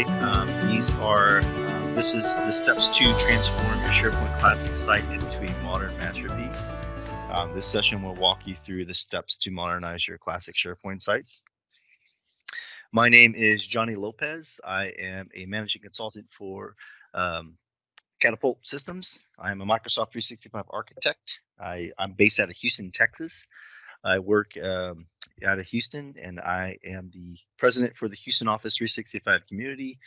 today. This is the steps to transform your SharePoint Classic Site into a modern masterpiece. This session will walk you through the steps to modernize your classic SharePoint sites. My name is Johnny Lopez. I am a managing consultant for Catapult Systems. I'm a Microsoft 365 architect. I'm based out of Houston, Texas. I work out of Houston, and I am the president for the Houston Office 365 community.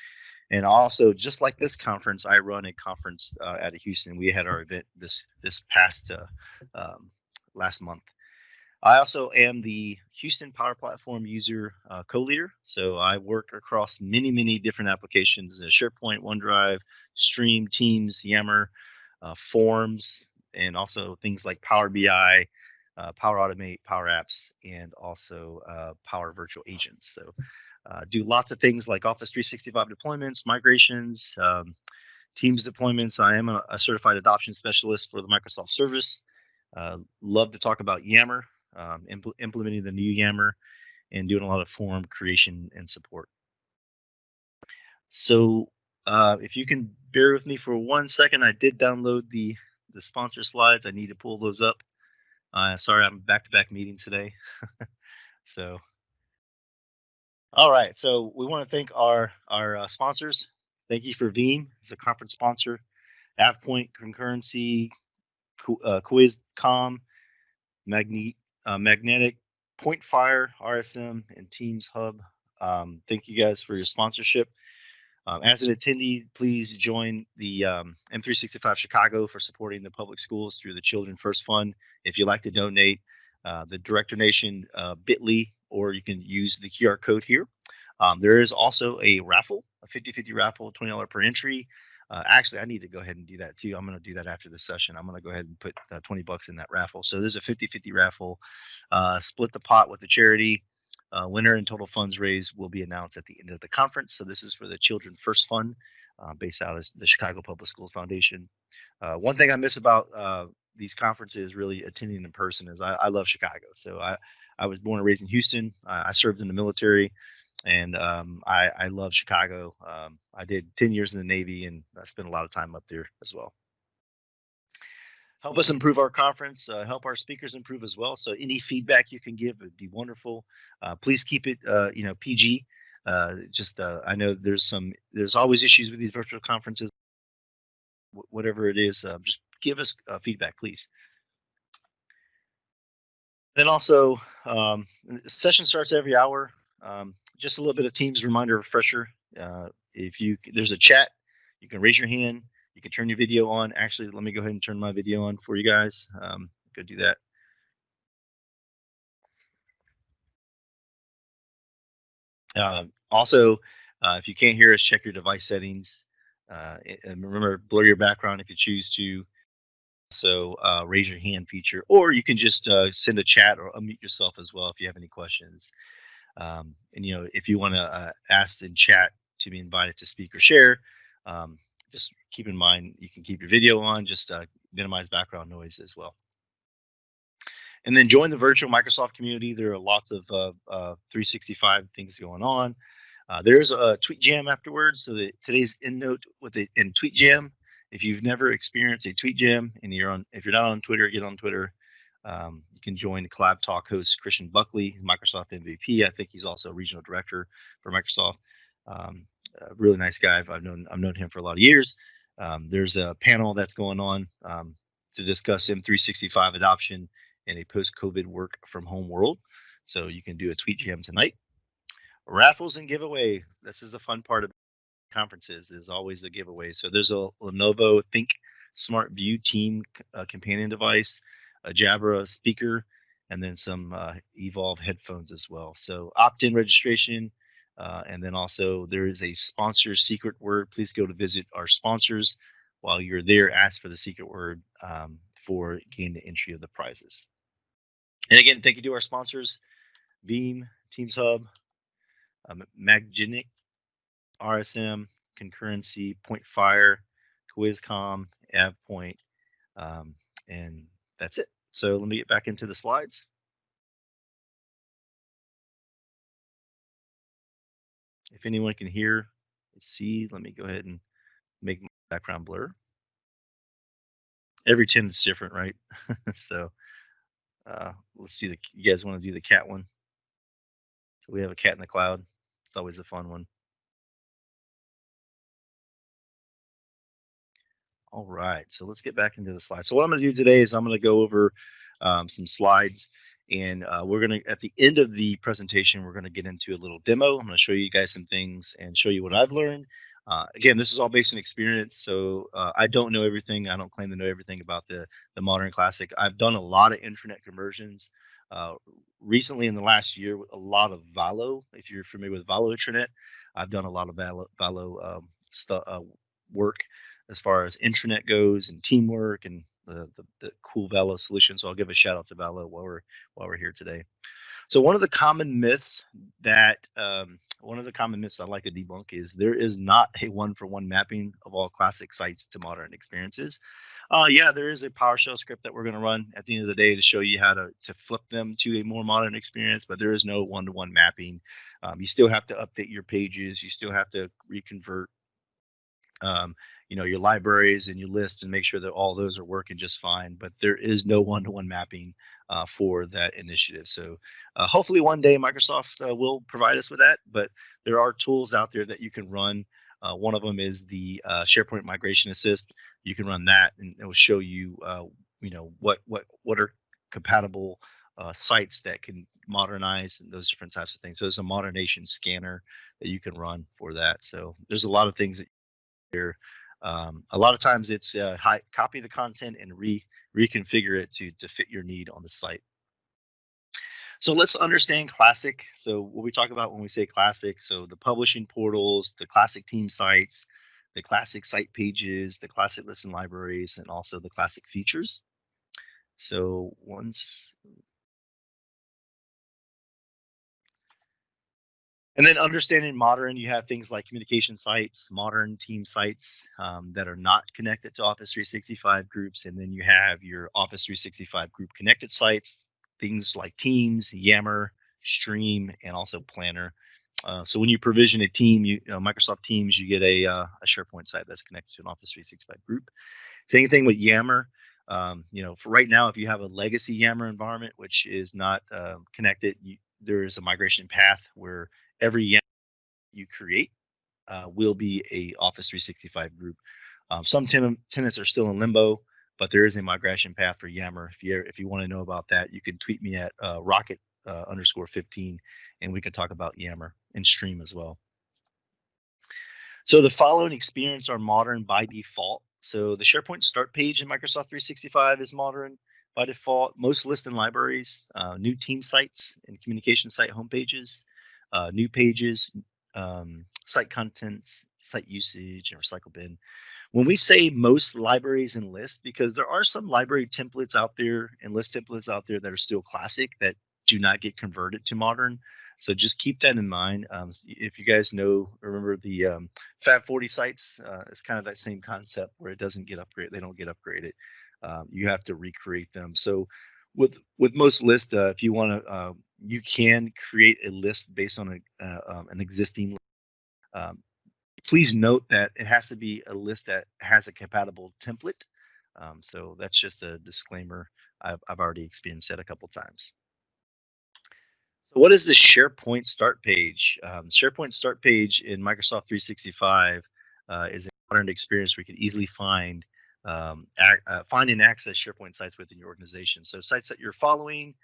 And also, just like this conference, I run a conference out of Houston. We had our event this past last month. I also am the Houston Power Platform user co-leader. So I work across many different applications: SharePoint, OneDrive, Stream, Teams, Yammer, Forms, and also things like Power BI, Power Automate, Power Apps, and also Power Virtual Agents. So do lots of things like Office 365 deployments, migrations, Teams deployments. I am a certified adoption specialist for the Microsoft service. Love to talk about Yammer, implementing the new Yammer, and doing a lot of form creation and support. So if you can bear with me for 1 second, I did download the sponsor slides. I need to pull those up. Sorry, I'm back-to-back meetings today. So, all right. So we want to thank our sponsors. Thank you for Veeam as a conference sponsor, AvePoint, Concurrency, QuizCom, Magnetic, PointFire, RSM, and Teams Hub. Thank you guys for your sponsorship. As an attendee, please join the M365 Chicago for supporting the public schools through the Children First Fund. If you'd like to donate, the Direct Donation bit.ly, or you can use the QR code here. There is also a raffle, a 50/50 raffle, $20 per entry. Actually, I need to go ahead and do that too. I'm going to do that after this session. I'm going to go ahead and put $20 in that raffle. So there's a 50/50 raffle. Split the pot with the charity. Winner and total funds raised will be announced at the end of the conference. So this is for the Children First Fund, based out of the Chicago Public Schools Foundation. One thing I miss about these conferences, really attending in person, is I love Chicago. So I was born and raised in Houston. I served in the military, and I love Chicago. I did 10 years in the Navy, and I spent a lot of time up there as well. Help us improve our conference, help our speakers improve as well. So any feedback you can give would be wonderful. Please keep it, PG. I know there's always issues with these virtual conferences. Whatever it is, just give us feedback, please. Then also, the session starts every hour. Just a little bit of Teams reminder refresher. There's a chat, you can raise your hand. You can turn your video on. Actually, let me go ahead and turn my video on for you guys. Go do that. Also, if you can't hear us, check your device settings. And remember, blur your background if you choose to. So raise your hand feature, or you can just send a chat or unmute yourself as well if you have any questions. And if you want to ask in chat to be invited to speak or share, just keep in mind you can keep your video on, just minimize background noise as well. And then join the virtual Microsoft community. There are lots of 365 things going on. There's a tweet jam afterwards. So today's end note in tweet jam. If you've never experienced a tweet jam and if you're not on Twitter, get on Twitter. You can join Collab Talk host Christian Buckley, Microsoft MVP. I think he's also regional director for Microsoft. A really nice guy. I've known him for a lot of years. There's a panel that's going on to discuss M365 adoption in a post-COVID work from home world. So you can do a tweet jam tonight. Raffles and giveaway. This is the fun part of conferences, is always the giveaway. So there's a Lenovo Think Smart View Team companion device, a Jabra speaker, and then some Evolve headphones as well. So opt-in registration. And then also there is a sponsor secret word. Please go to visit our sponsors. While you're there, ask for the secret word for gaining the entry of the prizes. And again, thank you to our sponsors: Veeam, Teams Hub, Magnetic, RSM, Concurrency, PointFire, QuizCom, AvePoint, and that's it. So let me get back into the slides. If anyone can hear, see. Let me go ahead and make my background blur. Every tenant's different, right? So let's do the. You guys want to do the cat one? So we have a cat in the cloud. It's always a fun one. All right, so let's get back into the slides. So what I'm going to do today is I'm going to go over some slides, and we're going to, at the end of the presentation, we're going to get into a little demo. I'm going to show you guys some things and show you what I've learned. Again, this is all based on experience, so I don't know everything. I don't claim to know everything about the Modern Classic. I've done a lot of intranet conversions recently in the last year with a lot of Valo. If you're familiar with Valo intranet, I've done a lot of Valo work as far as intranet goes and teamwork and the cool Valo solution. So I'll give a shout out to Valo while we're here today. So one of the common myths that I'd like to debunk is there is not a one-for-one mapping of all classic sites to modern experiences. Yeah, there is a PowerShell script that we're going to run at the end of the day to show you how to flip them to a more modern experience, but there is no one-to-one mapping. You still have to update your pages. You still have to reconvert your libraries and your lists and make sure that all those are working just fine. But there is no one-to-one mapping for that initiative. So hopefully one day Microsoft will provide us with that. But there are tools out there that you can run. One of them is the SharePoint Migration Assist. You can run that, and it will show you, what are compatible sites that can modernize and those different types of things. So there's a modernization scanner that you can run for that. So there's a lot of things that here. A lot of times it's copy the content and reconfigure it to fit your need on the site. So let's understand classic. So what we talk about when we say classic, so the publishing portals, the classic team sites, the classic site pages, the classic listen libraries, and also the classic features. So and then understanding modern, you have things like communication sites, modern team sites that are not connected to Office 365 groups. And then you have your Office 365 group connected sites, things like Teams, Yammer, Stream, and also Planner. So when you provision a team, Microsoft Teams, you get a SharePoint site that's connected to an Office 365 group. Same thing with Yammer. For right now, if you have a legacy Yammer environment, which is not connected, there is a migration path where every Yammer you create will be a Office 365 group. Some tenants are still in limbo, but there is a migration path for Yammer. If you want to know about that, you can tweet me at rocket _15, and we can talk about Yammer and Stream as well. So the following experience are modern by default. So the SharePoint start page in Microsoft 365 is modern by default. Most list and libraries, new team sites and communication site homepages, new pages, site contents, site usage, and recycle bin. When we say most libraries and lists, because there are some library templates out there and list templates out there that are still classic that do not get converted to modern. So just keep that in mind. If you guys remember the Fab40 sites, it's kind of that same concept where it doesn't get upgraded. They don't get upgraded. You have to recreate them. So with most lists, if you want to, you can create a list based on an existing. Please note that it has to be a list that has a compatible template. So that's just a disclaimer. I've already experienced that a couple times. So what is the SharePoint start page? The SharePoint start page in Microsoft 365 is a modern experience where you can easily find and access SharePoint sites within your organization. So sites that you're following,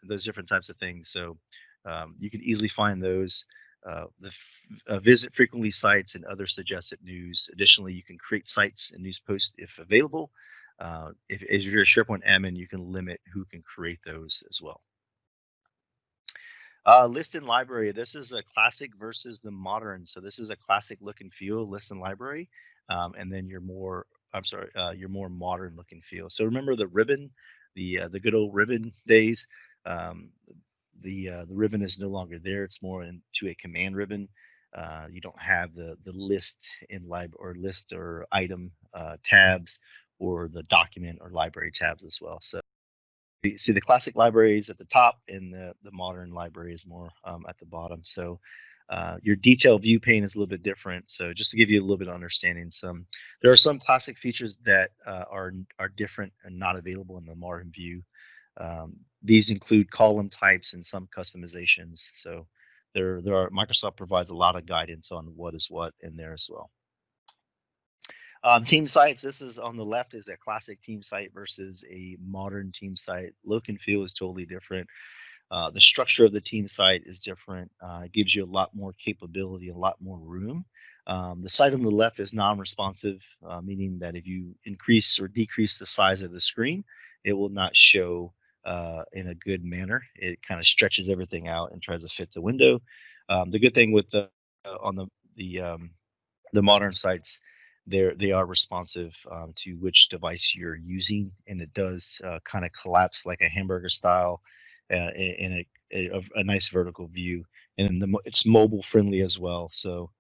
those different types of things. So you can easily find those. Visit frequently sites and other suggested news. Additionally, you can create sites and news posts if available. If you're a SharePoint admin, you can limit who can create those as well. List and library. This is a classic versus the modern. So this is a classic look and feel list and library, and then your more modern look and feel. So remember the ribbon, the good old ribbon days. The ribbon is no longer there. It's more into a command ribbon. You don't have the list in list or item tabs or the document or library tabs as well. So you see the classic libraries at the top and the modern library is more at the bottom. So Your detail view pane is a little bit different. So just to give you a little bit of understanding, there are some classic features that are different and not available in the modern view. These include column types and some customizations. So there are Microsoft provides a lot of guidance on what is what in there as well. Team sites. This is on the left is a classic team site versus a modern team site. Look and feel is totally different. The structure of the team site is different. It gives you a lot more capability, a lot more room. The site on the left is non-responsive, meaning that if you increase or decrease the size of the screen, it will not show in a good manner. It kind of stretches everything out and tries to fit the window. The good thing with on the modern sites, they are responsive to which device you're using, and it does kind of collapse like a hamburger style in a nice vertical view, and it's mobile friendly as well. So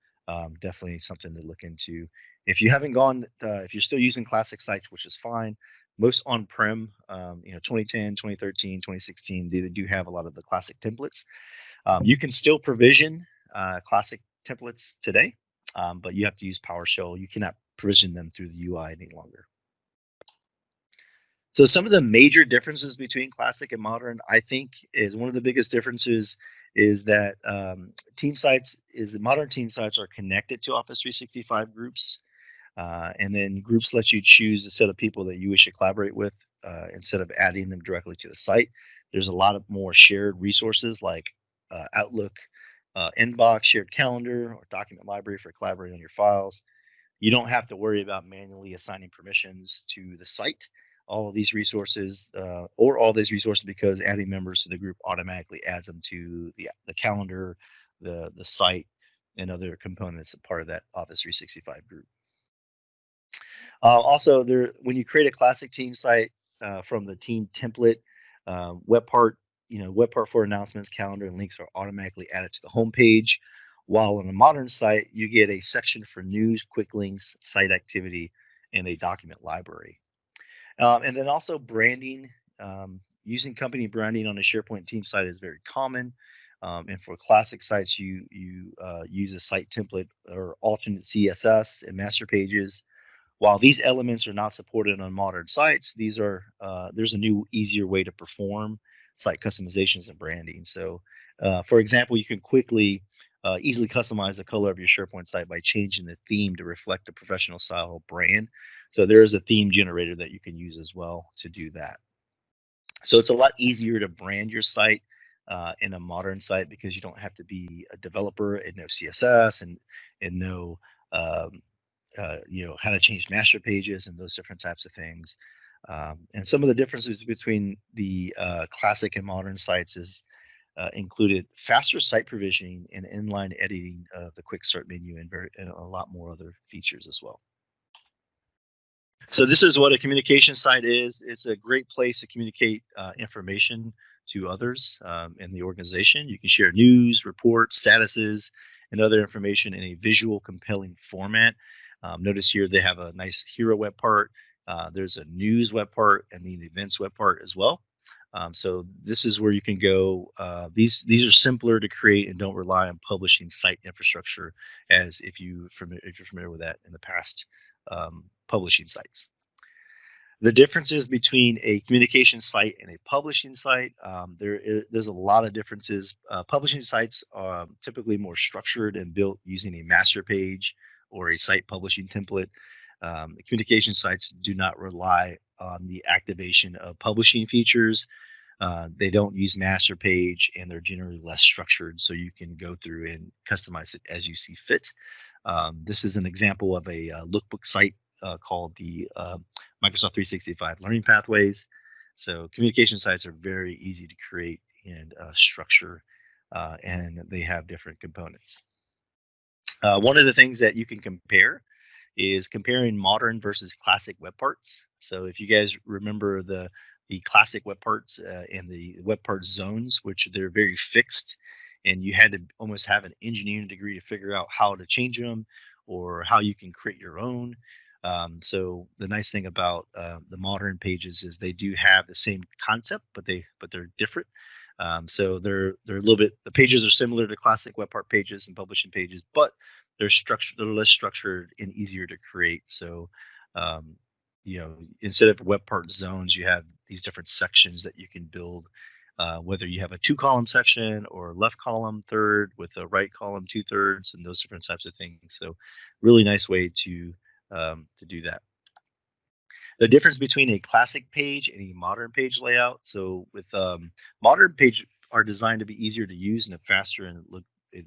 definitely something to look into. If you haven't gone, if you're still using classic sites, which is fine, most on-prem, 2010, 2013, 2016, they do have a lot of the classic templates. You can still provision classic templates today, but you have to use PowerShell. You cannot provision them through the UI any longer. So some of the major differences between classic and modern, I think, is one of the biggest differences is that modern team sites are connected to Office 365 groups, and then groups let you choose a set of people that you wish to collaborate with instead of adding them directly to the site. There's a lot of more shared resources like Outlook, Inbox, shared calendar, or document library for collaborating on your files. You don't have to worry about manually assigning permissions to the site. All of these resources, because adding members to the group automatically adds them to the calendar, the site, and other components part of that Office 365 group. Also, when you create a classic team site from the team template, web part for announcements, calendar, and links are automatically added to the home page. While on a modern site, you get a section for news, quick links, site activity, and a document library. And then also branding. Using company branding on a SharePoint team site is very common. And for classic sites, you use a site template or alternate CSS and master pages. While these elements are not supported on modern sites, there's a new, easier way to perform site customizations and branding. So, for example, you can easily customize the color of your SharePoint site by changing the theme to reflect a professional style brand. So there is a theme generator that you can use as well to do that. So it's a lot easier to brand your site in a modern site because you don't have to be a developer and know CSS and know how to change master pages and those different types of things. And some of the differences between the classic and modern sites is included faster site provisioning and inline editing of the quick start menu and a lot more other features as well. So this is what a communication site is. It's a great place to communicate information to others in the organization. You can share news, reports, statuses, and other information in a visual, compelling format. Notice here they have a nice hero web part. There's a news web part and the events web part as well. So this is where you can go. These are simpler to create and don't rely on publishing site infrastructure as if you're familiar with that in the past publishing sites. The differences between a communication site and a publishing site, there's a lot of differences. Publishing sites are typically more structured and built using a master page or a site publishing template. Communication sites do not rely on the activation of publishing features. They don't use master page, and they're generally less structured, so you can go through and customize it as you see fit. This is an example of a lookbook site called the Microsoft 365 Learning Pathways. So communication sites are very easy to create and structure, and they have different components. One of the things that you can compare is comparing modern versus classic web parts. So if you guys remember the classic web parts and the web parts zones, which they're very fixed, and you had to almost have an engineering degree to figure out how to change them or how you can create your own. So the nice thing about the modern pages is they do have the same concept, but they're different. So they're a little bit. The pages are similar to classic web part pages and publishing pages, but they're less structured and easier to create. So um, instead of web part zones, you have these different sections that you can build. Whether you have a 2-column section or left column third with a right column 2/3, and those different types of things. So really nice way to do that. The difference between a classic page and a modern page layout. So with modern page are designed to be easier to use and faster, and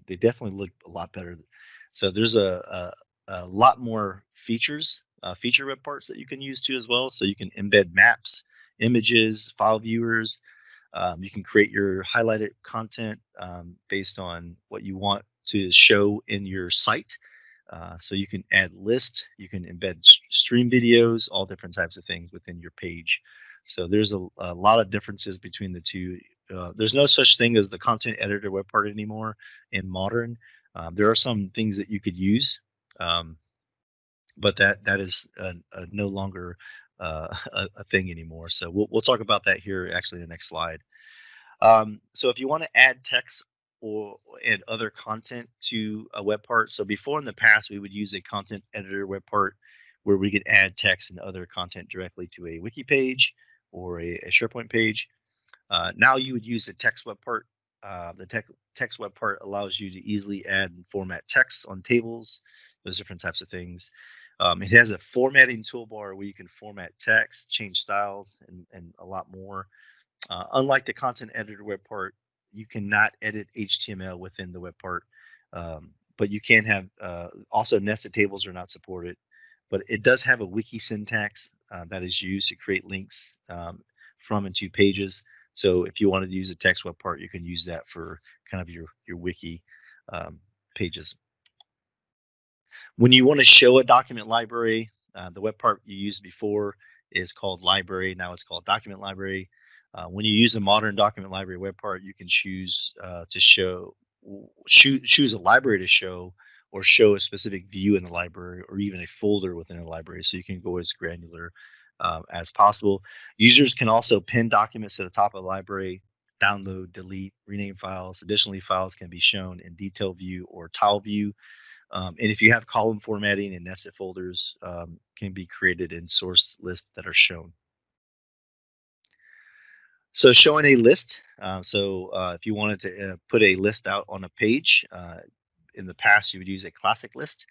they definitely look a lot better. So there's a lot more features, feature web parts that you can use too as well. So you can embed maps, images, file viewers. You can create your highlighted content based on what you want to show in your site. So you can add list, you can embed stream videos, all different types of things within your page. So there's a lot of differences between the two. There's no such thing as the content editor web part anymore in modern. There are some things that you could use, um, but that is no longer a thing anymore. So we'll talk about that here actually in the next slide. So if you want to add text or add other content to a web part, so before in the past we would use a content editor web part where we could add text and other content directly to a wiki page or a SharePoint page. Now you would use the text web part. Text web part allows you to easily add and format text on tables, those different types of things. It has a formatting toolbar where you can format text, change styles, and a lot more. Unlike the content editor web part, you cannot edit HTML within the web part, but you can have also nested tables are not supported, but it does have a wiki syntax that is used to create links from and to pages. So if you wanted to use a text web part, you can use that for kind of your wiki pages. When you want to show a document library, the web part you used before is called library. Now it's called document library. When you use a modern document library web part, you can choose to choose a library to show, or show a specific view in the library, or even a folder within a library. So you can go as granular as possible. Users can also pin documents to the top of the library, download, delete, rename files. Additionally, files can be shown in detail view or tile view. And if you have column formatting and nested folders, can be created in source lists that are shown. So showing a list. If you wanted to put a list out on a page, in the past you would use a classic list.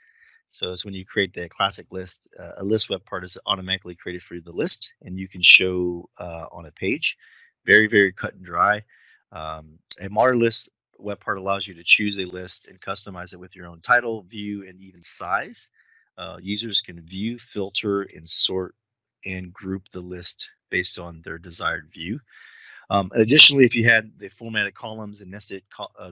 So it's when you create the classic list, a list web part is automatically created for the list, and you can show on a page. Very, very cut and dry. A modern list web part allows you to choose a list and customize it with your own title, view, and even size. Users can view, filter, and sort and group the list based on their desired view. Additionally, if you had the formatted columns and nested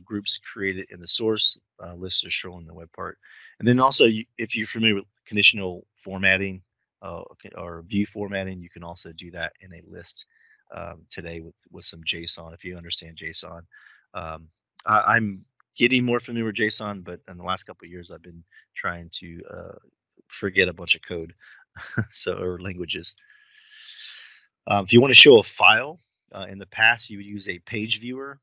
groups created in the source, lists are shown in the web part. And then also, if you're familiar with conditional formatting or view formatting, you can also do that in a list today with some JSON, if you understand JSON. I'm getting more familiar with JSON, but in the last couple of years, I've been trying to forget a bunch of code, or languages. If you want to show a file, in the past you would use a page viewer.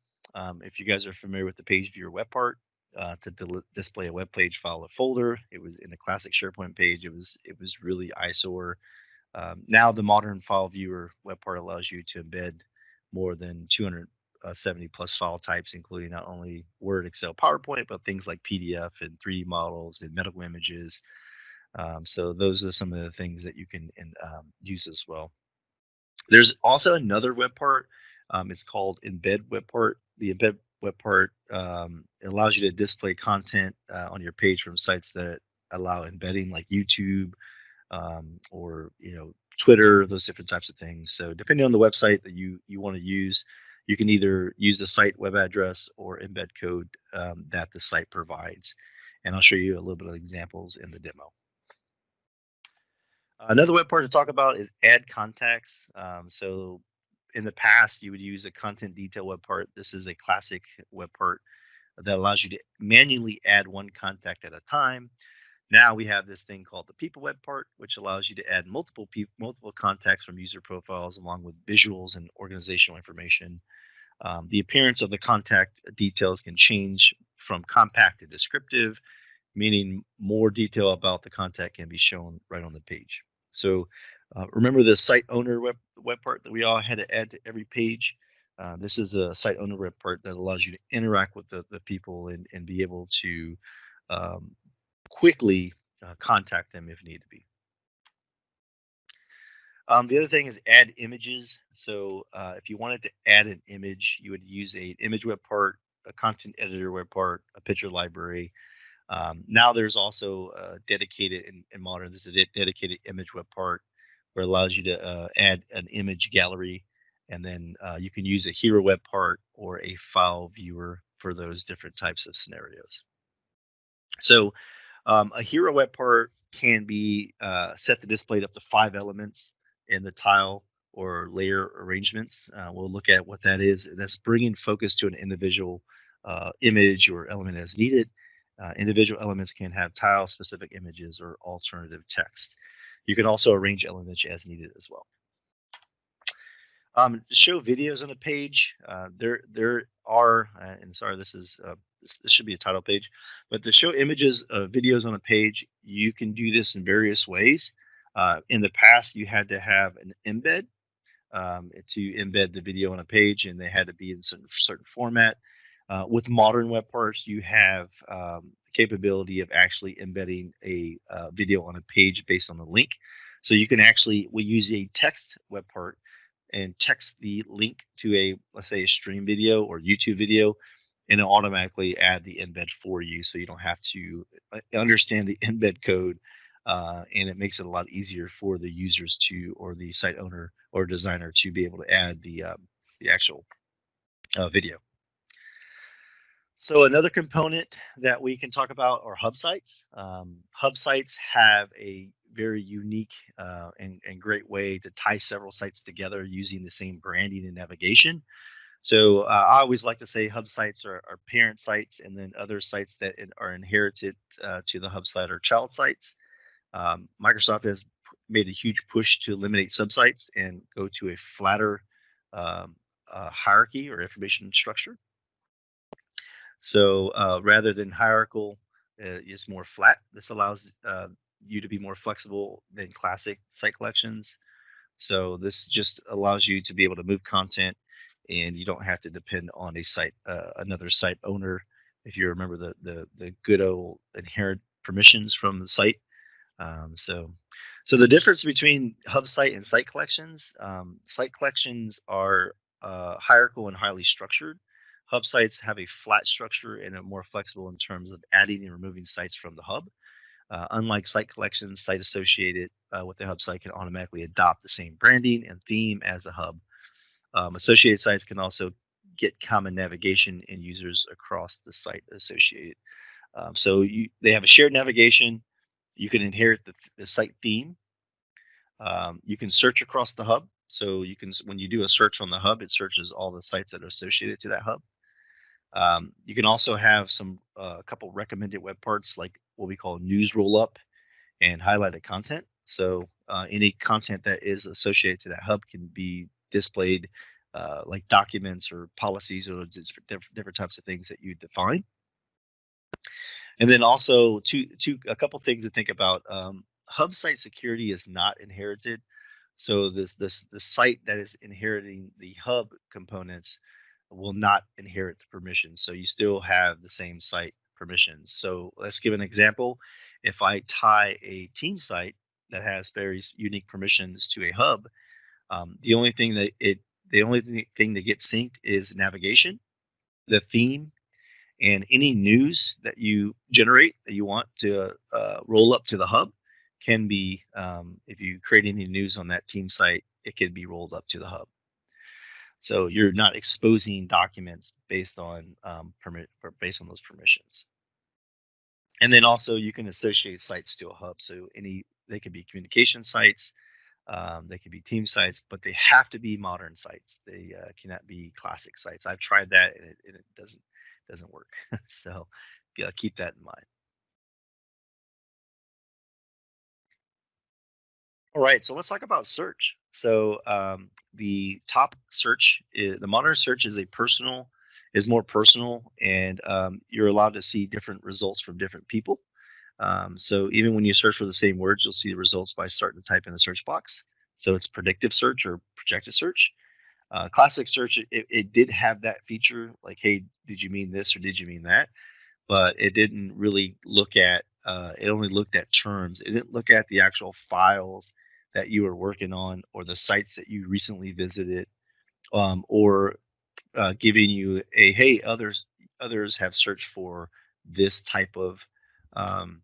If you guys are familiar with the page viewer web part, to display a web page file or folder, it was in a classic SharePoint page. It was really eyesore. Now the modern file viewer web part allows you to embed more than 270 plus file types, including not only Word, Excel, PowerPoint, but things like PDF and 3D models and medical images. So those are some of the things that you can use as well. There's also another web part. It's called Embed web part. The Embed web part allows you to display content on your page from sites that allow embedding, like YouTube or Twitter, those different types of things. So depending on the website that you want to use, you can either use the site web address or embed code that the site provides. And I'll show you a little bit of examples in the demo. Another web part to talk about is add contacts. So in the past, you would use a content detail web part. This is a classic web part that allows you to manually add one contact at a time. Now we have this thing called the people web part, which allows you to add multiple contacts from user profiles along with visuals and organizational information. The appearance of the contact details can change from compact to descriptive, meaning more detail about the contact can be shown right on the page. So remember the site owner web part that we all had to add to every page? This is a site owner web part that allows you to interact with the people and be able to um, quickly contact them if need to be. The other thing is add images. So if you wanted to add an image, you would use an image web part, a content editor web part, a picture library. Now there's also dedicated in modern. There's a dedicated image web part where it allows you to add an image gallery, and then you can use a hero web part or a file viewer for those different types of scenarios. So a hero web part can be set to display up to 5 elements in the tile or layer arrangements. We'll look at what that is. That's bringing focus to an individual image or element as needed. Individual elements can have tile-specific images or alternative text. You can also arrange elements as needed as well. Show videos on a page. There are, and sorry, this should be a title page, but to show images of videos on a page, you can do this in various ways. In the past, you had to have an embed to embed the video on a page, and they had to be in certain format. With modern web parts, you have the capability of actually embedding a video on a page based on the link. So you can actually, we use a text web part and text the link to a, let's say, a stream video or YouTube video, and it'll automatically add the embed for you, so you don't have to understand the embed code, and it makes it a lot easier for the users to, or the site owner or designer to be able to add the actual video. So another component that we can talk about are hub sites. Hub sites have a very unique and great way to tie several sites together using the same branding and navigation. So I always like to say hub sites are parent sites, and then other sites that are inherited to the hub site are child sites. Microsoft has made a huge push to eliminate subsites and go to a flatter hierarchy or information structure. So rather than hierarchical, it's more flat. This allows you to be more flexible than classic site collections. So this just allows you to be able to move content, and you don't have to depend on a site, another site owner. If you remember the good old inherent permissions from the site. So the difference between hub site and site collections are hierarchical and highly structured. Hub sites have a flat structure and are more flexible in terms of adding and removing sites from the hub. Unlike site collections, site associated with the hub site can automatically adopt the same branding and theme as the hub. Associated sites can also get common navigation and users across the site associated. So they have a shared navigation. You can inherit the site theme. You can search across the hub. So you can, when you do a search on the hub, it searches all the sites that are associated to that hub. You can also have a couple recommended web parts like what we call news roll up and highlighted content. So any content that is associated to that hub can be displayed like documents or policies or different types of things that you define. And then also a couple things to think about. Hub site security is not inherited. So the site that is inheriting the hub components will not inherit the permissions. So you still have the same site permissions. So let's give an example. If I tie a team site that has very unique permissions to a hub, the only thing that gets synced is navigation, the theme, and any news that you generate that you want to roll up to the hub can be, if you create any news on that team site, it can be rolled up to the hub. So you're not exposing documents based on based on those permissions. And then also you can associate sites to a hub. So they could be communication sites, they could be team sites, but they have to be modern sites. They cannot be classic sites. I've tried that and it doesn't work. So keep that in mind. All right, so let's talk about search. So the top search, the modern search is more personal, and you're allowed to see different results from different people. So even when you search for the same words, you'll see the results by starting to type in the search box. So it's predictive search or projected search. Classic search, it did have that feature, like, hey, did you mean this or did you mean that? But it didn't really look at, it only looked at terms. It didn't look at the actual files that you were working on or the sites that you recently visited, or giving you a, hey, others have searched for this type of um,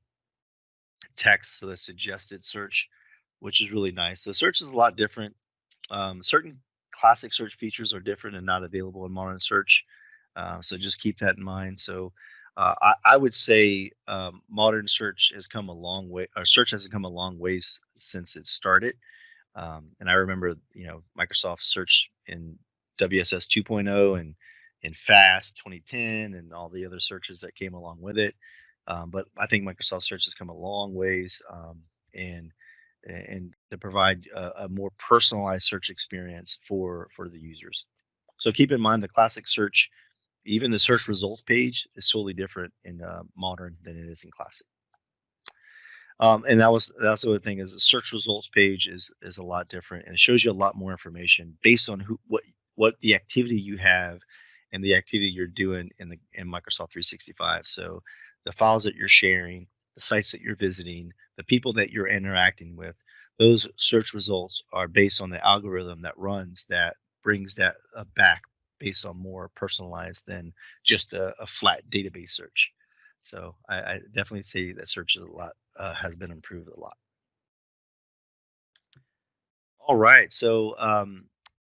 text, so the suggested search, which is really nice. So search is a lot different. Certain classic search features are different and not available in modern search. So just keep that in mind. So I would say modern search has come a long way, or search has come a long ways since it started. And I remember, Microsoft Search in WSS 2.0 and in Fast 2010 and all the other searches that came along with it. But I think Microsoft Search has come a long ways, and and to provide a more personalized search experience for the users. So keep in mind the classic search, even the search results page is totally different in modern than it is in classic. And that's the other thing, is the search results page is a lot different, and it shows you a lot more information based on what the activity you have and the activity you're doing in Microsoft 365. So the files that you're sharing, the sites that you're visiting, the people that you're interacting with, those search results are based on the algorithm that runs that brings that back based on more personalized than just a flat database search. So I definitely say that search is a lot has been improved a lot. All right. So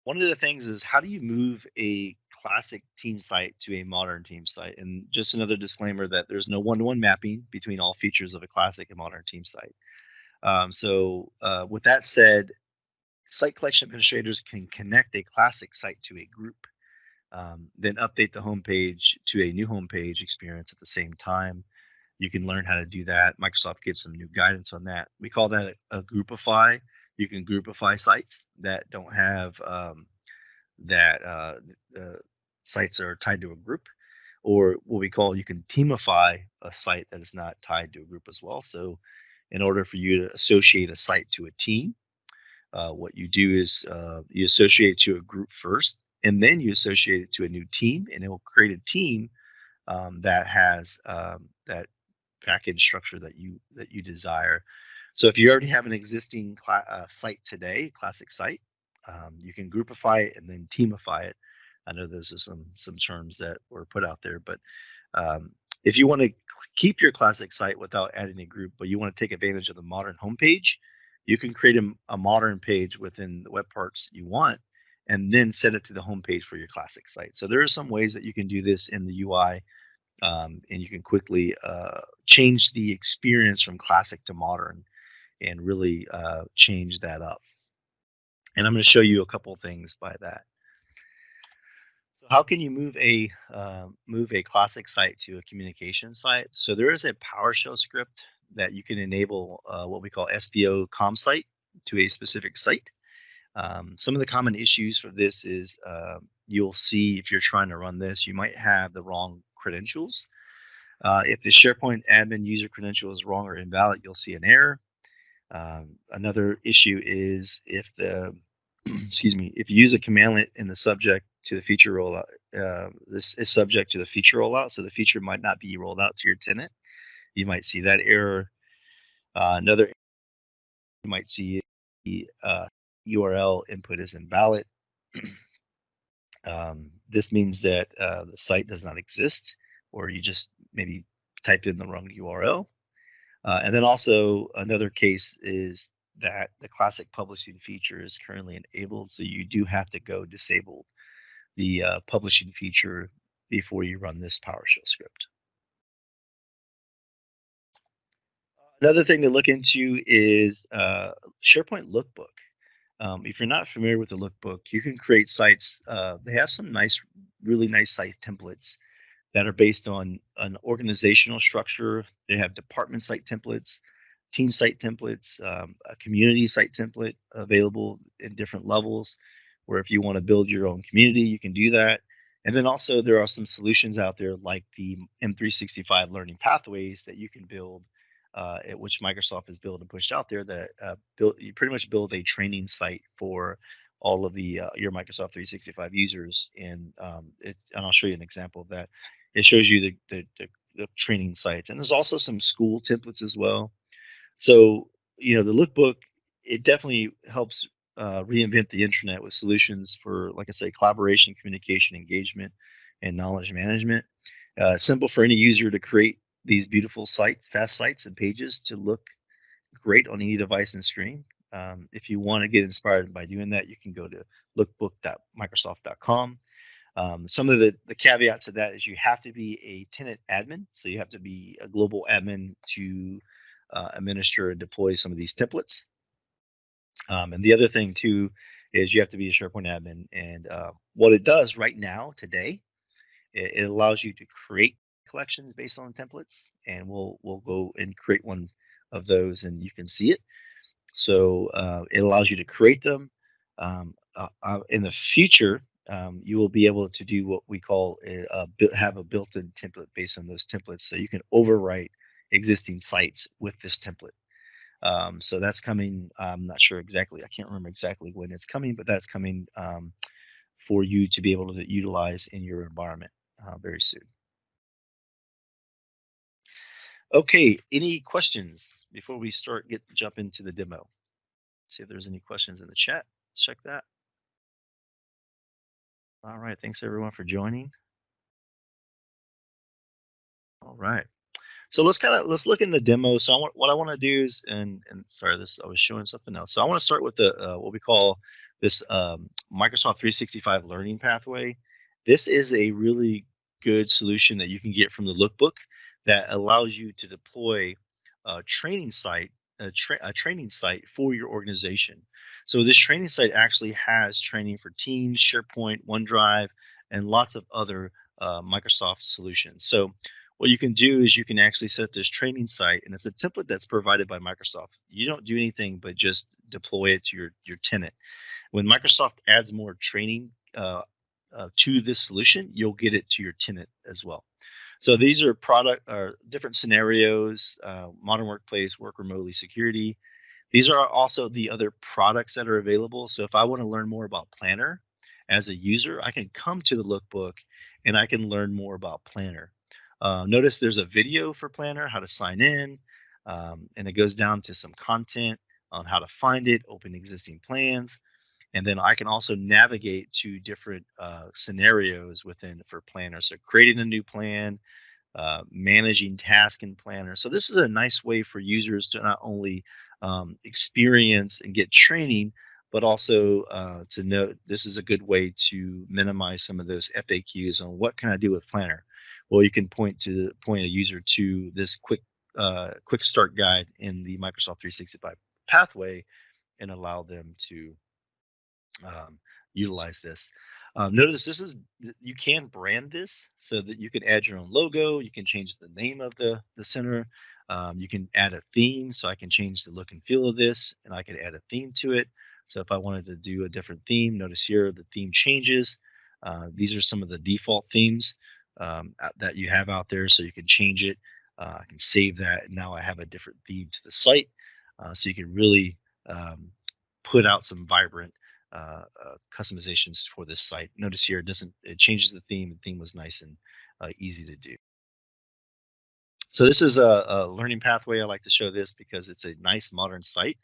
one of the things is, how do you move a classic team site to a modern team site? And just another disclaimer that there's no one-to-one mapping between all features of a classic and modern team site. So with that said, site collection administrators can connect a classic site to a group, then update the homepage to a new homepage experience at the same time. You can learn how to do that. Microsoft gives some new guidance on that. We call that a groupify. You can groupify sites that don't have that sites that are tied to a group, or what we call, you can teamify a site that is not tied to a group as well. So in order for you to associate a site to a team, what you do is you associate it to a group first, and then you associate it to a new team, and it will create a team that has that package structure that you desire. So if you already have an existing site today, classic site, you can groupify it and then teamify it. I know those are some terms that were put out there, but if you want to keep your classic site without adding a group, but you want to take advantage of the modern homepage, you can create a modern page within the web parts you want, and then set it to the homepage for your classic site. So there are some ways that you can do this in the UI, and you can quickly change the experience from classic to modern and really change that up. And I'm going to show you a couple things by that. So how can you move a classic site to a communication site? So there is a PowerShell script that you can enable what we call SPO com site to a specific site. Some of the common issues for this is you'll see, if you're trying to run this, you might have the wrong credentials. If the SharePoint admin user credential is wrong or invalid, you'll see an error. Another issue is if the excuse me, if you use a commandlet in the subject to the feature rollout, this is subject to the feature rollout, so the feature might not be rolled out to your tenant. You might see that error. Another, you might see the URL input is invalid. This means that the site does not exist, or you just maybe typed in the wrong URL. And then also another case is that the classic publishing feature is currently enabled, so you do have to go disable the publishing feature before you run this PowerShell script. Another thing to look into is SharePoint Lookbook. If you're not familiar with the Lookbook, you can create sites. They have some really nice site templates that are based on an organizational structure. They have department site templates. team site templates, a community site template available in different levels, where if you want to build your own community, you can do that. And then also there are some solutions out there like the M365 learning pathways that you can build, which Microsoft has built and pushed out there, that you pretty much build a training site for all of the your Microsoft 365 users. And I'll show you an example of that. It shows you the training sites, and there's also some school templates as well. So, the lookbook, it definitely helps reinvent the internet with solutions for, like I say, collaboration, communication, engagement, and knowledge management. Simple for any user to create these beautiful sites, fast sites, and pages to look great on any device and screen. If you want to get inspired by doing that, you can go to lookbook.microsoft.com. Some of the caveats of that is you have to be a tenant admin. So you have to be a global admin to administer and deploy some of these templates. And the other thing too is you have to be a SharePoint admin. And what it does right now, today, it allows you to create collections based on templates, and we'll go and create one of those, and you can see it. So it allows you to create them. In the future, you will be able to do what we call have a built-in template based on those templates, so you can overwrite existing sites with this template. So that's coming. I'm not sure exactly. I can't remember exactly when it's coming, but that's coming for you to be able to utilize in your environment very soon. Okay, any questions before we jump into the demo? See if there's any questions in the chat. Let's check that. All right, thanks everyone for joining. All right, so let's look in the demo. So what I want to do is, and sorry, I was showing something else. So I want to start with the what we call this Microsoft 365 learning pathway. This is a really good solution that you can get from the Lookbook that allows you to deploy a training site, a training site for your organization. So this training site actually has training for Teams, SharePoint, OneDrive, and lots of other Microsoft solutions. So what you can do is you can actually set this training site, and it's a template that's provided by Microsoft. You don't do anything but just deploy it to your tenant. When Microsoft adds more training to this solution, you'll get it to your tenant as well. So these are different scenarios: modern workplace, work remotely, security. These are also the other products that are available. So if I want to learn more about Planner as a user, I can come to the Lookbook and I can learn more about Planner. Notice there's a video for Planner, how to sign in, and it goes down to some content on how to find it, open existing plans, and then I can also navigate to different scenarios for Planner. So creating a new plan, managing task in Planner. So this is a nice way for users to not only experience and get training, but also to know this is a good way to minimize some of those FAQs on what can I do with Planner. Well, you can point a user to this quick start guide in the Microsoft 365 pathway and allow them to utilize this. Notice you can brand this so that you can add your own logo. You can change the name of the center. You can add a theme, so I can change the look and feel of this, and I can add a theme to it. So if I wanted to do a different theme, notice here the theme changes. These are some of the default themes that you have out there, so you can change it. I can save that, and now I have a different theme to the site, so you can really put out some vibrant customizations for this site. Notice here it changes the theme. The theme was nice and easy to do. So this is a learning pathway. I like to show this because it's a nice modern site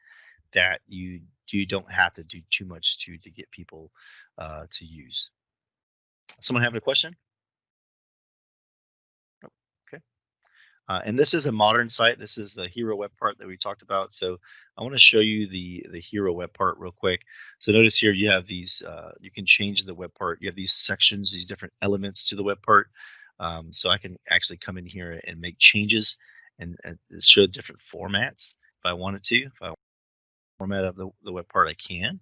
that you don't have to do too much to get people to use. Someone have a question? Oh, okay. And this is a modern site. This is the hero web part that we talked about. So I want to show you the hero web part real quick. So notice here you have these, you can change the web part. You have these sections, these different elements to the web part. So I can actually come in here and make changes and show different formats if I wanted to. If I want format of the web part, I can.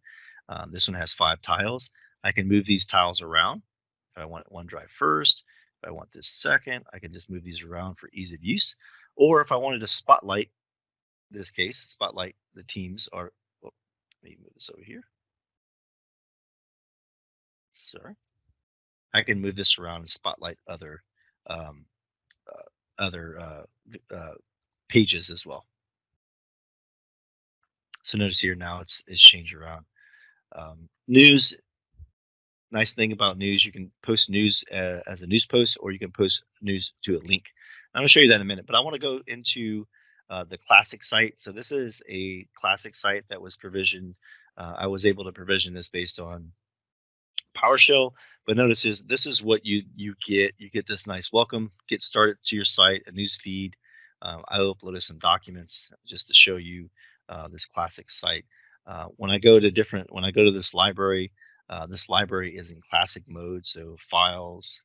This one has 5 tiles. I can move these tiles around. If I want OneDrive first, if I want this second, I can just move these around for ease of use. Or if I wanted to spotlight this case, spotlight the teams are. Well, let me move this over here. Sorry. I can move this around and spotlight um, other pages as well. So notice here now it's changed around. News. Nice thing about news, you can post news as a news post, or you can post news to a link. I'm going to show you that in a minute, but I want to go into the classic site. So this is a classic site that was provisioned. I was able to provision this based on PowerShell, but notice this is what you get. You get this nice welcome, get started to your site, a news feed. I uploaded some documents just to show you this classic site. When I go to this library is in classic mode, so files,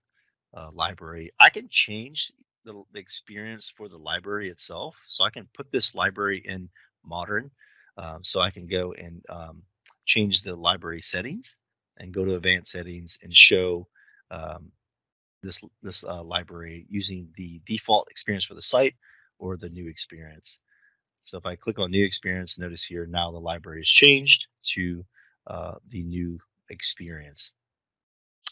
library. I can change the experience for the library itself, so I can put this library in modern. So I can go and change the library settings and go to advanced settings and show this library using the default experience for the site or the new experience. So if I click on new experience, notice here now the library has changed to the new experience.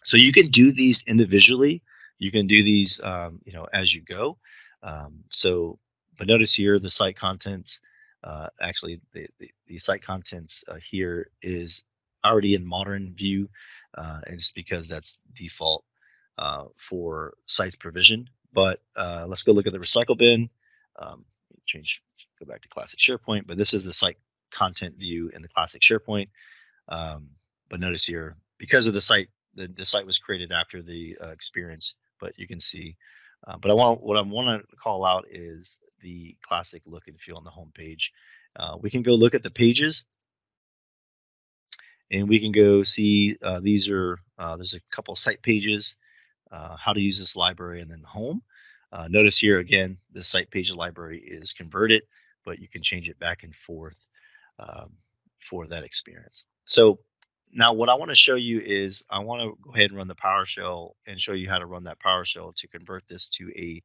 So you can do these individually. You can do these, as you go. But notice here the site contents. Actually, the site contents here is already in modern view, and it's because that's default for sites provision. But let's go look at the recycle bin. Go back to classic SharePoint, but this is the site content view in the classic SharePoint. But notice here, because of the site, the site was created after the experience, but you can see. But what I want to call out is the classic look and feel on the home page. We can go look at the pages, and we can go see there's a couple site pages, how to use this library, and then home. Notice here again, the site page library is converted, but you can change it back and forth for that experience. So now what I want to show you is I want to go ahead and run the PowerShell and show you how to run that PowerShell to convert this to a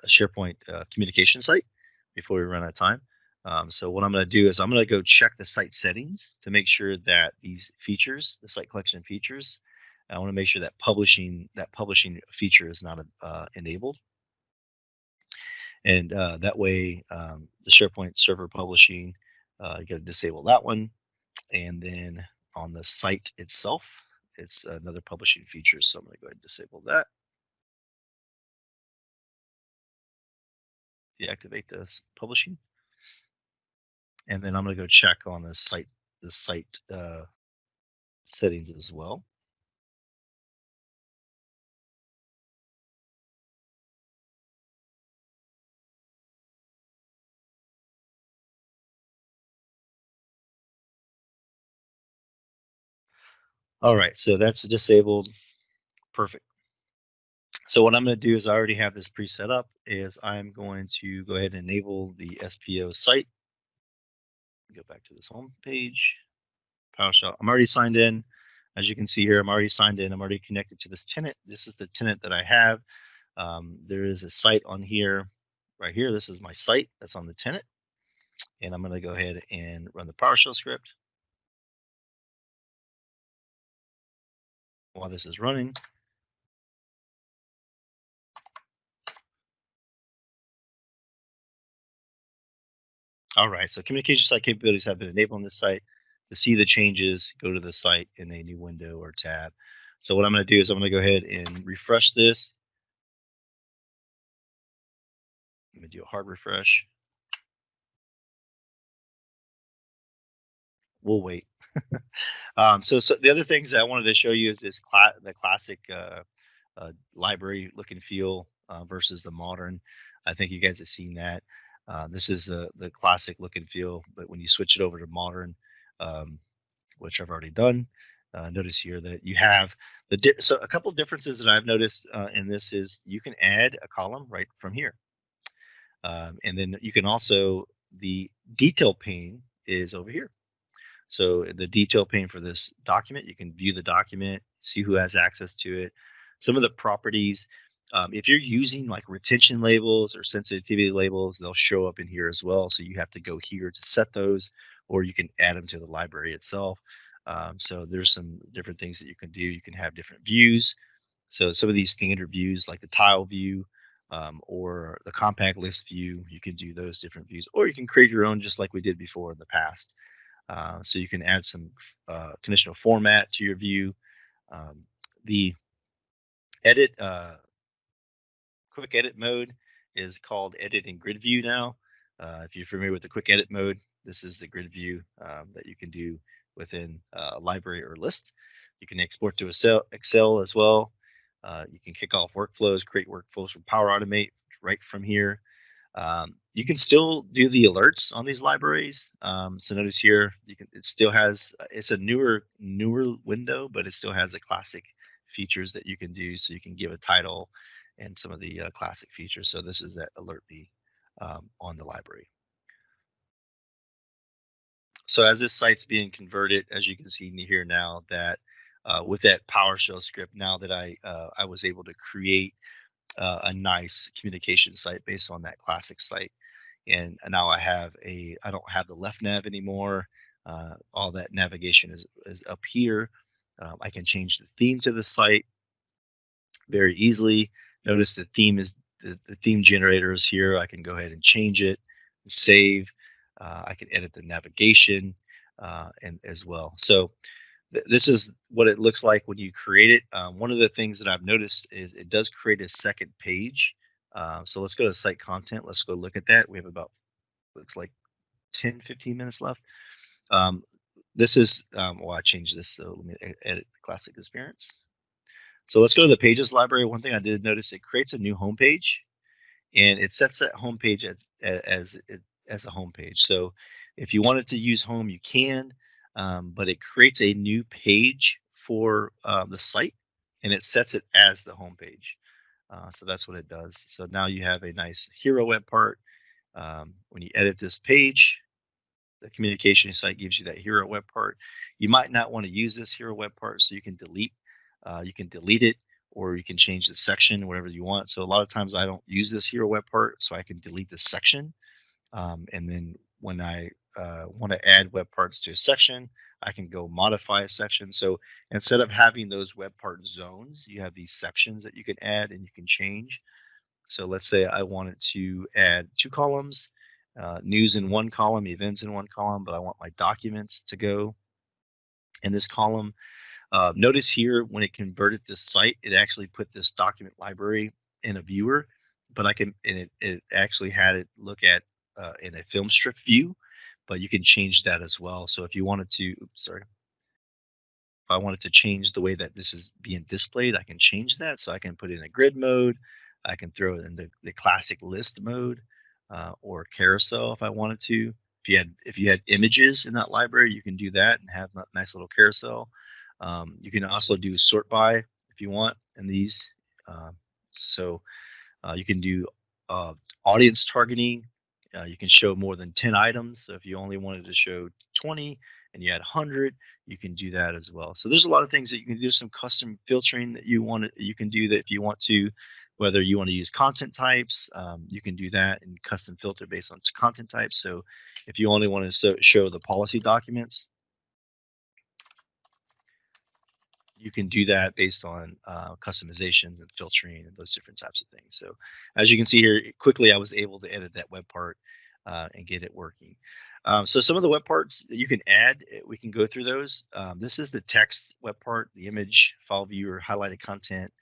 SharePoint communication site before we run out of time. So what I'm going to do is I'm going to go check the site settings to make sure that these features, the site collection features, I want to make sure that publishing feature is not enabled. And that way, the SharePoint server publishing, you got to disable that one. And then on the site itself, it's another publishing feature. So I'm going to go ahead and disable that. Deactivate this publishing. And then I'm going to go check on the site settings as well. All right, so that's disabled. Perfect. So what I'm going to do is I already have this preset up, is I'm going to go ahead and enable the SPO site. Go back to this home page, PowerShell. I'm already signed in. As you can see here, I'm already signed in. I'm already connected to this tenant. This is the tenant that I have. There is a site on here, right here. This is my site that's on the tenant. And I'm going to go ahead and run the PowerShell script. While this is running, all right, so communication site capabilities have been enabled on this site. To see the changes, go to the site in a new window or tab. So what I'm going to do is I'm going to go ahead and refresh this. I'm going to do a hard refresh. We'll wait. So the other things that I wanted to show you is this the classic library look and feel versus the modern. I think you guys have seen that. This is the classic look and feel, but when you switch it over to modern, which I've already done, notice here that you have so a couple of differences that I've noticed in this is you can add a column right from here, and then you can also, the detail pane is over here. So the detail pane for this document, you can view the document, see who has access to it. Some of the properties, If you're using like retention labels or sensitivity labels, they'll show up in here as well. So you have to go here to set those, or you can add them to the library itself. So there's some different things that you can do. You can have different views. So some of these standard views, like the tile view or the compact list view, you can do those different views, or you can create your own, just like we did before in the past. So you can add some conditional format to your view. The edit quick edit mode is called edit in grid view now. If you're familiar with the quick edit mode, this is the grid view that you can do within a library or list. You can export to Excel as well. You can kick off workflows, create workflows from Power Automate right from here. You can still do the alerts on these libraries. So notice here, it still has, it's a newer window, but it still has the classic features that you can do. So you can give a title and some of the classic features. So this is that alert B on the library. So as this site's being converted, as you can see here now, that with that PowerShell script, now that I was able to create a nice communication site based on that classic site. And now I don't have the left nav anymore. All that navigation is up here. I can change the theme to the site very easily. Notice the theme generator is here. I can go ahead and change it, save. I can edit the navigation and as well. So this is what it looks like when you create it. One of the things that I've noticed is it does create a second page. So let's go to site content. Let's go look at that. We have about, looks like 10-15 minutes left. This is, well, I changed this, so let me edit the classic experience. So let's go to the pages library. One thing I did notice, it creates a new home page, and it sets that home page as a home page. So if you wanted to use home, you can, but it creates a new page for the site, and it sets it as the home page. So that's what it does. So now you have a nice hero web part. When you edit this page, the communication site gives you that hero web part. You might not want to use this hero web part, so you can delete. You can delete it, or you can change the section, whatever you want. So a lot of times I don't use this hero web part, so I can delete this section. And then when I want to add web parts to a section, I can go modify a section. So instead of having those web part zones, you have these sections that you can add and you can change. So let's say I wanted to add 2 columns, news in 1 column, events in 1 column, but I want my documents to go in this column. Notice here when it converted this site, it actually put this document library in a viewer, but it actually had it look at in a film strip view, but you can change that as well. So if you wanted to, if I wanted to change the way that this is being displayed, I can change that. So I can put it in a grid mode. I can throw it in the classic list mode or carousel if I wanted to. If you had images in that library, you can do that and have a nice little carousel. You can also do sort by if you want in these. So you can do audience targeting. You can show more than 10 items. So if you only wanted to show 20 and you had 100, you can do that as well. So there's a lot of things that you can do. Some custom filtering that you can do that if you want to. Whether you want to use content types, you can do that and custom filter based on content types. So if you only want to show the policy documents, you can do that based on customizations and filtering and those different types of things. So as you can see here, quickly I was able to edit that web part and get it working. So some of the web parts that you can add, we can go through those. This is the text web part, the image, file viewer, highlighted content,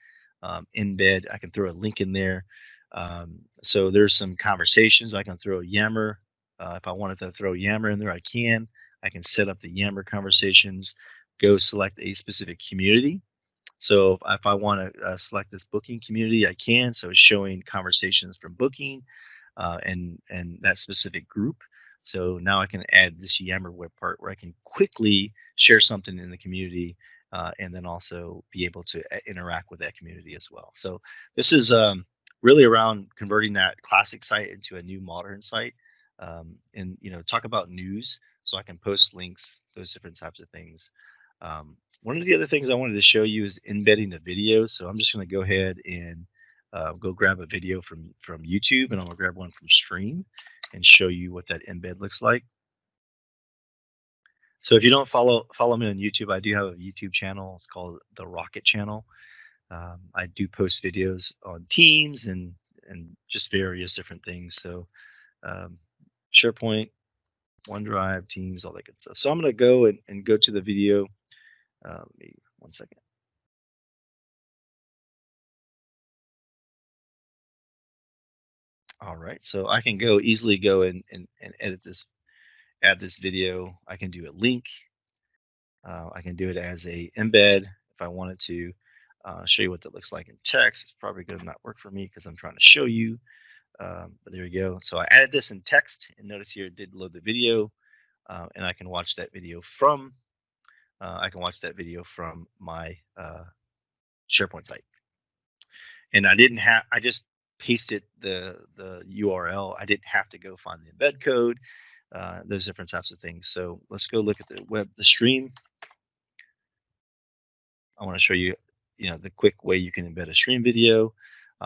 embed. I can throw a link in there. So there's some conversations. I can throw a Yammer. If I wanted to throw Yammer in there, I can. I can set up the Yammer conversations, go select a specific community. So if I want to select this booking community, I can. So it's showing conversations from booking and that specific group. So now I can add this Yammer web part where I can quickly share something in the community and then also be able to interact with that community as well. So this is really around converting that classic site into a new modern site, and talk about news. So I can post links, those different types of things. One of the other things I wanted to show you is embedding the video. So I'm just going to go ahead and go grab a video from YouTube, and I'm gonna grab one from Stream and show you what that embed looks like. So if you don't follow me on YouTube, I do have a YouTube channel. It's called the Rocket Channel. I do post videos on Teams and just various different things. So um, SharePoint, OneDrive, Teams, all that good stuff. So I'm going to go and go to the video. Maybe 1 second. All right, so I can easily go and edit this, add this video. I can do a link. I can do it as a embed if I wanted to. Show you what that looks like in text. It's probably going to not work for me because I'm trying to show you. But there we go. So I added this in text, and notice here it did load the video, and I can watch that video from my SharePoint site. And I just pasted the URL. I didn't have to go find the embed code, those different types of things. So let's go look at the stream. I want to show you, the quick way you can embed a stream video.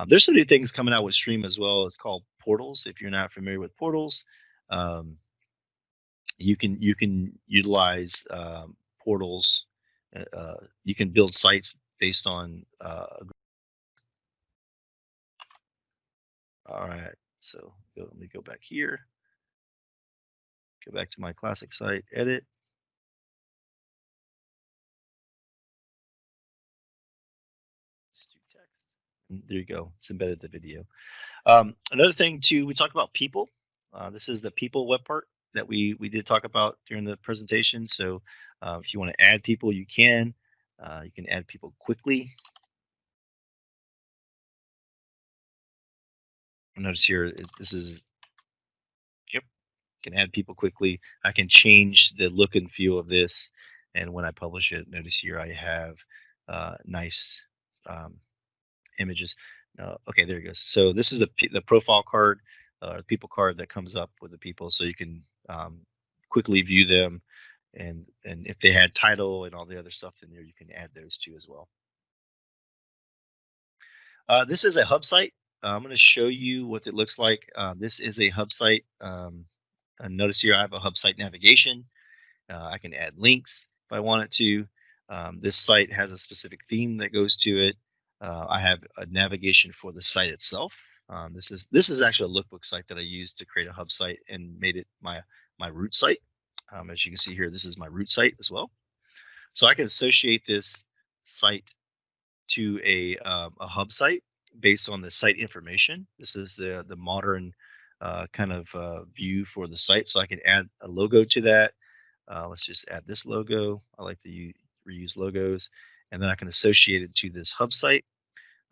There's some new things coming out with Stream as well. It's called portals. If you're not familiar with portals, you can utilize portals. You can build sites based on. All right, so let me go back here. Go back to my classic site, edit. Just do text. And there you go. It's embedded the video. Another thing too, we talked about people. This is the people web part that we did talk about during the presentation. So if you want to add people, you can. You can add people quickly. Notice here, this is, yep, can add people quickly. I can change the look and feel of this. And when I publish it, notice here I have nice images. Okay, there it goes. So this is the profile card, the people card that comes up with the people, so you can quickly view them, and if they had title and all the other stuff in there, you can add those too as well. This is a hub site. I'm going to show you what it looks like. This is a hub site. And notice here I have a hub site navigation. I can add links if I wanted to. This site has a specific theme that goes to it. I have a navigation for the site itself. This is actually a lookbook site that I used to create a hub site and made it my root site. As you can see here, this is my root site as well. So I can associate this site to a hub site based on the site information. This is the modern kind of view for the site. So I can add a logo to that. Let's just add this logo. I like to reuse logos, and then I can associate it to this hub site.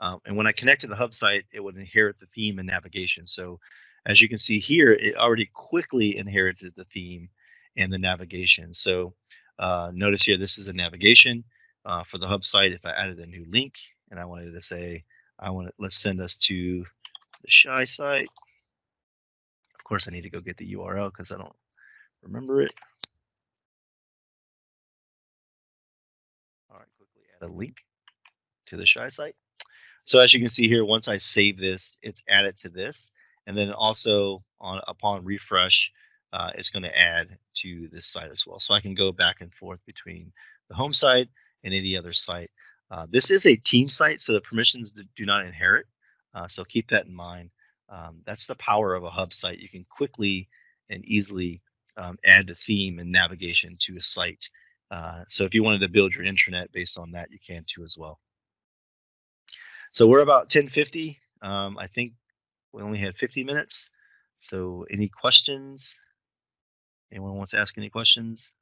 And when I connect to the hub site, it would inherit the theme and navigation. So as you can see here, it already quickly inherited the theme and the navigation. So notice here, this is a navigation for the hub site. If I added a new link and I wanted to say, let's send us to the Shy site. Of course, I need to go get the URL because I don't remember it. All right, quickly add a link to the Shy site. So as you can see here, once I save this, it's added to this, and then also upon refresh, it's going to add to this site as well. So I can go back and forth between the home site and any other site. This is a team site, so the permissions do not inherit. So keep that in mind. That's the power of a hub site. You can quickly and easily add a theme and navigation to a site. So if you wanted to build your intranet based on that, you can too as well. So we're about 10:50. I think we only had 50 minutes. So any questions? Anyone wants to ask any questions?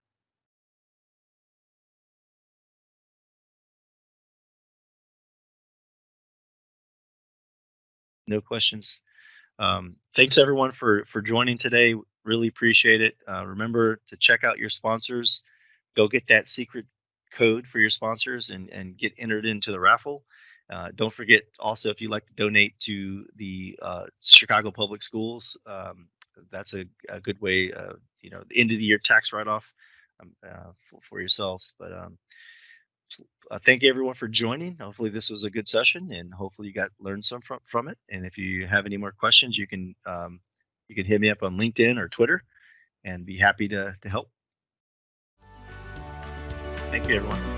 No questions. Thanks everyone for joining today. Really appreciate it. Remember to check out your sponsors. Go get that secret code for your sponsors and get entered into the raffle. Don't forget also, if you'd like to donate to the Chicago Public Schools, that's a good way, the end of the year tax write-off for yourselves. But thank everyone for joining. Hopefully this was a good session, and hopefully you got learned some from it. And if you have any more questions, you can hit me up on LinkedIn or Twitter, and be happy to help. Thank you, everyone.